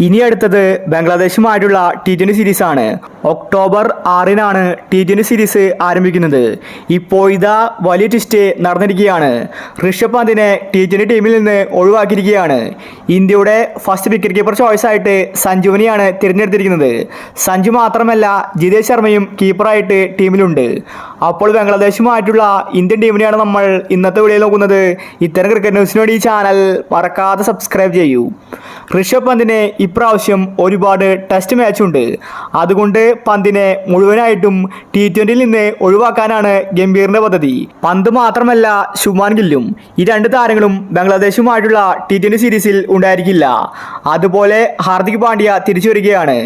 ഇനി അടുത്തത് ബംഗ്ലാദേശുമായിട്ടുള്ള T20 സീരീസാണ്. October 6-നാണ് T20 series ആരംഭിക്കുന്നത്. ഇപ്പോൾ ഇതാ വലിയ ട്വിസ്റ്റ് നടന്നിരിക്കുകയാണ്. ഋഷഭ് പന്തിനെ T20 ടീമിൽ നിന്ന് ഒഴിവാക്കിയിരിക്കുകയാണ്. ഇന്ത്യയുടെ ഫസ്റ്റ് വിക്കറ്റ് കീപ്പർ ചോയ്സ് ആയിട്ട് സഞ്ജുവിനെയാണ് തിരഞ്ഞെടുത്തിരിക്കുന്നത്. സഞ്ജു മാത്രമല്ല, ജിതേഷ് ശർമ്മയും കീപ്പറായിട്ട് ടീമിലുണ്ട്. അപ്പോൾ ബംഗ്ലാദേശുമായിട്ടുള്ള ഇന്ത്യൻ ടീമിനെയാണ് നമ്മൾ ഇന്നത്തെ വീഡിയോയിൽ നോക്കുന്നത്. ഇത്തരം ക്രിക്കറ്റ് ന്യൂസിന് വേണ്ടി ഈ ചാനൽ മറക്കാതെ സബ്സ്ക്രൈബ് ചെയ്യൂ. ഋഷഭ് പന്തിന് ഇപ്രാവശ്യം ഒരുപാട് ടെസ്റ്റ് മാച്ചുണ്ട്. അതുകൊണ്ട് പന്തിനെ മുഴുവനായിട്ടും T20യിൽ നിന്ന് ഒഴിവാക്കാനാണ് ഗംഭീറിന്റെ പദ്ധതി. പന്ത് മാത്രമല്ല, ശുഭ്മാൻ ഗില്ലും ഈ രണ്ട് താരങ്ങളും ബംഗ്ലാദേശുമായിട്ടുള്ള T20 സീരീസിൽ ഉണ്ടായിരിക്കില്ല. അതുപോലെ ഹാർദിക് പാണ്ഡ്യ തിരിച്ചു വരികയാണ്.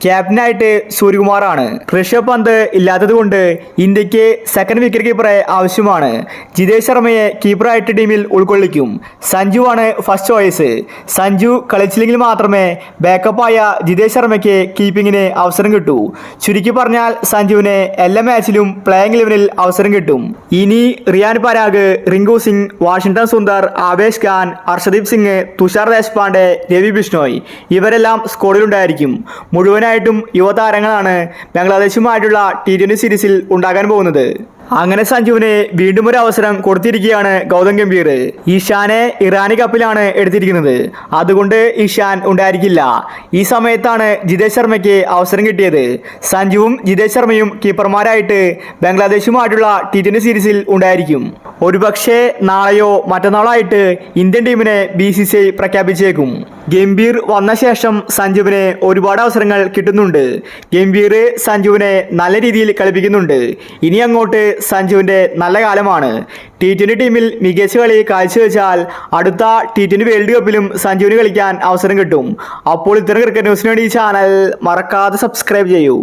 ക്യാപ്റ്റനായിട്ട് സൂര്യകുമാറാണ്. ഋഷഭ് പന്ത് ഇല്ലാത്തത് കൊണ്ട് ഇന്ത്യക്ക് സെക്കൻഡ് വിക്കറ്റ് കീപ്പറെ ആവശ്യമാണ്. ജിതേഷ് ശർമ്മയെ കീപ്പറായിട്ട് ടീമിൽ ഉൾക്കൊള്ളിക്കും. സഞ്ജുവാണ് ഫസ്റ്റ് ചോയ്സ്. സഞ്ജു കളിച്ചില്ലെങ്കിൽ മാത്രമേ ബാക്കപ്പായ ജിതേഷ് ശർമ്മയ്ക്ക് കീപ്പിങ്ങിന് അവസരം കിട്ടൂ. ചുരുക്കി പറഞ്ഞാൽ സഞ്ജുവിന് എല്ലാ മാച്ചിലും പ്ലേയിങ് 11-ൽ അവസരം കിട്ടും. ഇനി റിയാൻ പരാഗ്, റിങ്കു സിംഗ്, വാഷിംഗ്ടൺ സുന്ദർ, ആവേശ് ഖാൻ, ഹർഷദീപ് സിംഗ്, തുഷാർ ദേശ്പാണ്ഡെ, രവി ബിഷ്ണോയ് ഇവരെല്ലാം സ്ക്വാഡിലുണ്ടായിരിക്കും. മുഴുവനായിട്ടും യുവതാരങ്ങളാണ് ബംഗ്ലാദേശുമായിട്ടുള്ള T20 സീരീസിൽ ഉണ്ടാകാൻ പോകുന്നത്. അങ്ങനെ സഞ്ജുവിന് വീണ്ടും ഒരു അവസരം കൊടുത്തിരിക്കുകയാണ് ഗൗതം ഗംഭീർ. ഇഷാനെ ഇറാനി കപ്പിലാണ് എടുത്തിരിക്കുന്നത്. അതുകൊണ്ട് ഇഷാൻ ഉണ്ടായിരിക്കില്ല. ഈ സമയത്താണ് ജിതേഷ് ശർമ്മയ്ക്ക് അവസരം കിട്ടിയത്. സഞ്ജുവും ജിതേഷ് ശർമ്മയും കീപ്പർമാരായിട്ട് ബംഗ്ലാദേശുമായിട്ടുള്ള T20 സീരീസിൽ ഉണ്ടായിരിക്കും. ഒരുപക്ഷെ നാളെയോ മറ്റന്നാളോ ആയിട്ട് ഇന്ത്യൻ ടീമിനെ BCCI പ്രഖ്യാപിച്ചേക്കും. ഗംഭീർ വന്ന ശേഷം സഞ്ജുവിന് ഒരുപാട് അവസരങ്ങൾ കിട്ടുന്നുണ്ട്. ഗംഭീർ സഞ്ജുവിനെ നല്ല രീതിയിൽ കളിപ്പിക്കുന്നുണ്ട്. ഇനി അങ്ങോട്ട് സഞ്ജുവിൻ്റെ നല്ല കാലമാണ്. T20 ടീമിൽ മികച്ച കളി കാഴ്ചവെച്ചാൽ അടുത്ത T20 വേൾഡ് കപ്പിലും സഞ്ജുവിന് കളിക്കാൻ അവസരം കിട്ടും. അപ്പോൾ ഇത്തരം ക്രിക്കറ്റ് ന്യൂസിന് വേണ്ടി ഈ ചാനൽ മറക്കാതെ സബ്സ്ക്രൈബ് ചെയ്യൂ.